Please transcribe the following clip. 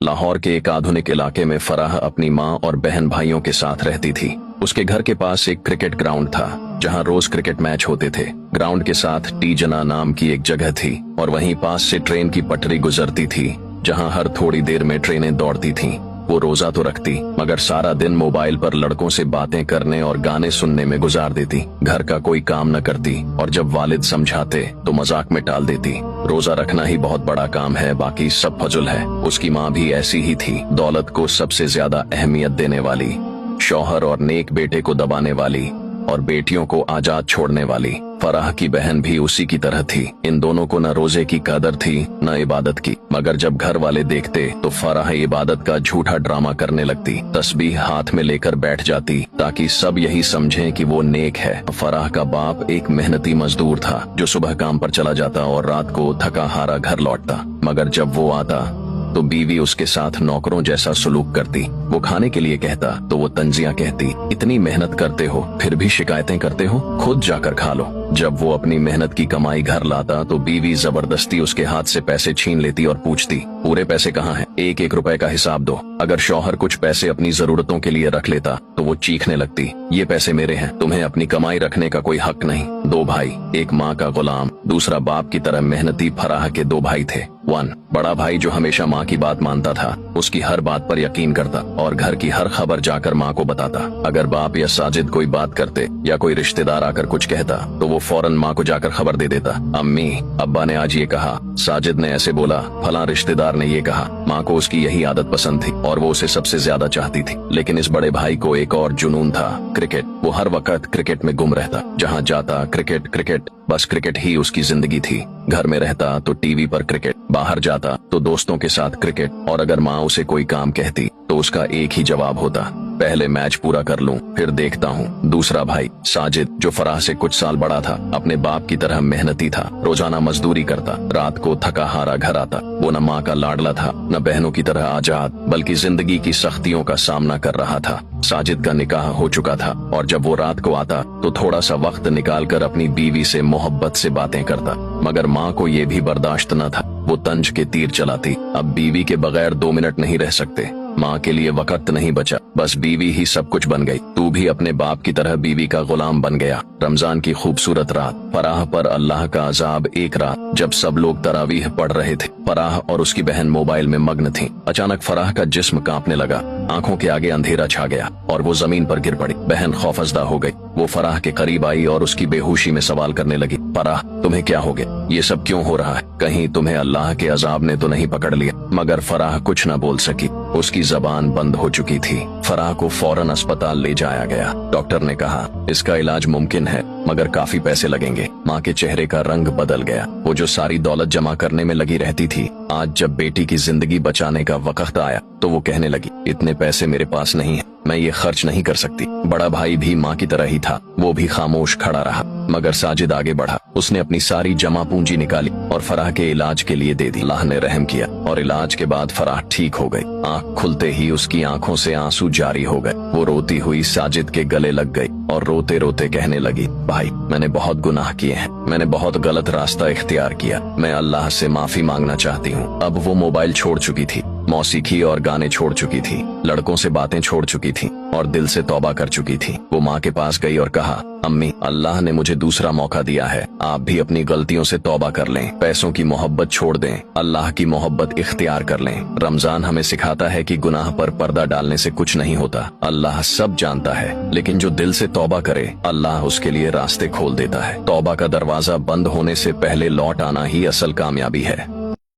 लाहौर के एक आधुनिक इलाके में फराह अपनी माँ और बहन भाइयों के साथ रहती थी। उसके घर के पास एक क्रिकेट ग्राउंड था जहाँ रोज क्रिकेट मैच होते थे। ग्राउंड के साथ टी जना नाम की एक जगह थी और वहीं पास से ट्रेन की पटरी गुजरती थी जहाँ हर थोड़ी देर में ट्रेनें दौड़ती थीं। वो रोजा तो रखती मगर सारा दिन मोबाइल पर लड़कों से बातें करने और गाने सुनने में गुजार देती। घर का कोई काम न करती और जब वालिद समझाते तो मजाक में टाल देती। रोजा रखना ही बहुत बड़ा काम है, बाकी सब फजुल है। उसकी माँ भी ऐसी ही थी, दौलत को सबसे ज्यादा अहमियत देने वाली, शौहर और नेक बेटे को दबाने वाली और बेटियों को आजाद छोड़ने वाली। फराह की बहन भी उसी की तरह थी। इन दोनों को न रोजे की कदर थी न इबादत की, मगर जब घर वाले देखते तो फराह इबादत का झूठा ड्रामा करने लगती। तस्बीह हाथ में लेकर बैठ जाती ताकि सब यही समझें कि वो नेक है। फराह का बाप एक मेहनती मजदूर था जो सुबह काम पर चला जाता और रात को थका हारा घर लौटता, मगर जब वो आता तो बीवी उसके साथ नौकरों जैसा सलूक करती। वो खाने के लिए कहता तो वो तंजियां कहती, इतनी मेहनत करते हो फिर भी शिकायतें करते हो, खुद जाकर खा लो। जब वो अपनी मेहनत की कमाई घर लाता तो बीवी जबरदस्ती उसके हाथ से पैसे छीन लेती और पूछती, पूरे पैसे कहाँ हैं? एक एक रुपए का हिसाब दो। अगर शौहर कुछ पैसे अपनी जरूरतों के लिए रख लेता तो वो चीखने लगती, ये पैसे मेरे हैं, तुम्हें अपनी कमाई रखने का कोई हक नहीं। दो भाई, एक माँ का गुलाम, दूसरा बाप की तरह मेहनती फराह के दो भाई थे। बड़ा भाई जो हमेशा माँ की बात मानता था, उसकी हर बात पर यकीन करता और घर की हर खबर जाकर माँ को बताता। अगर बाप या साजिद कोई बात करते या कोई रिश्तेदार आकर कुछ कहता तो वो फौरन माँ को जाकर खबर दे देता, अम्मी अब्बा ने आज ये कहा, साजिद ने ऐसे बोला, फलां रिश्तेदार ने ये कहा। माँ को उसकी यही आदत पसंद थी और वो उसे सबसे ज्यादा चाहती थी। लेकिन इस बड़े भाई को एक और जुनून था, क्रिकेट। वो हर वक्त क्रिकेट में गुम रहता, जहाँ जाता क्रिकेट क्रिकेट, बस क्रिकेट ही उसकी जिंदगी थी। घर में रहता तो टीवी पर क्रिकेट, बाहर जाता तो दोस्तों के साथ क्रिकेट, और अगर माँ उसे कोई काम कहती तो उसका एक ही जवाब होता, पहले मैच पूरा कर लूं फिर देखता हूँ। दूसरा भाई साजिद जो फराह से कुछ साल बड़ा था, अपने बाप की तरह मेहनती था, रोजाना मजदूरी करता, रात को थका हारा घर आता। वो न माँ का लाडला था न बहनों की तरह आजाद, बल्कि जिंदगी की सख्तियों का सामना कर रहा था। साजिद का निकाह हो चुका था और जब वो रात को आता तो थोड़ा सा वक्त निकालकर अपनी बीवी से मोहब्बत से बातें करता, मगर माँ को ये भी बर्दाश्त न था। वो तंज के तीर चलाती, अब बीवी के बगैर 2 मिनट नहीं रह सकते। माँ के लिए वक्त नहीं बचा, बस बीवी ही सब कुछ बन गई। तू भी अपने बाप की तरह बीवी का गुलाम बन गया। रमजान की खूबसूरत रात, फराह पर अल्लाह का अजाब। एक रात जब सब लोग तरावीह पढ़ रहे थे, फराह और उसकी बहन मोबाइल में मग्न थीं। अचानक फराह का जिस्म कांपने लगा, आंखों के आगे अंधेरा छा गया और वो जमीन पर गिर पड़ी। बहन खौफजदा हो गई। वो फराह के करीब आई और उसकी बेहोशी में सवाल करने लगी, फराह तुम्हें क्या हो गया? ये सब क्यों हो रहा है? कहीं तुम्हें अल्लाह के अजाब ने तो नहीं पकड़ लिया? मगर फराह कुछ न बोल सकी, उसकी जबान बंद हो चुकी थी। फराह को फौरन अस्पताल ले जाया गया। डॉक्टर ने कहा इसका इलाज मुमकिन है मगर काफी पैसे लगेंगे। माँ के चेहरे का रंग बदल गया। वो जो सारी दौलत जमा करने में लगी रहती थी, आज जब बेटी की जिंदगी बचाने का वक्त आया तो वो कहने लगी, इतने पैसे मेरे पास नहीं है, मैं ये खर्च नहीं कर सकती। बड़ा भाई भी माँ की तरह ही था, वो भी खामोश खड़ा रहा। मगर साजिद आगे बढ़ा। उसने अपनी सारी जमा पूंजी निकाली और फराह के इलाज के लिए दे दी। अल्लाह ने रहम किया और इलाज के बाद फराह ठीक हो गई। आंख खुलते ही उसकी आंखों से आंसू जारी हो गए। वो रोती हुई साजिद के गले लग गई और रोते रोते कहने लगी, भाई मैंने बहुत गुनाह किए हैं, मैंने बहुत गलत रास्ता इख्तियार किया, मैं अल्लाह से माफी मांगना चाहती हूँ। अब वो मोबाइल छोड़ चुकी थी, मौसीकी और गाने छोड़ चुकी थी, लड़कों से बातें छोड़ चुकी थी और दिल से तौबा कर चुकी थी। वो माँ के पास गई और कहा, अम्मी अल्लाह ने मुझे दूसरा मौका दिया है, आप भी अपनी गलतियों से तौबा कर लें, पैसों की मोहब्बत छोड़ दें, अल्लाह की मोहब्बत इख्तियार कर लें। रमजान हमें सिखाता है कि गुनाह पर पर्दा डालने से कुछ नहीं होता। अल्लाह सब जानता है, लेकिन जो दिल से तौबा करे अल्लाह उसके लिए रास्ते खोल देता है। तौबा का दरवाजा बंद होने से पहले लौट आना ही असल कामयाबी है।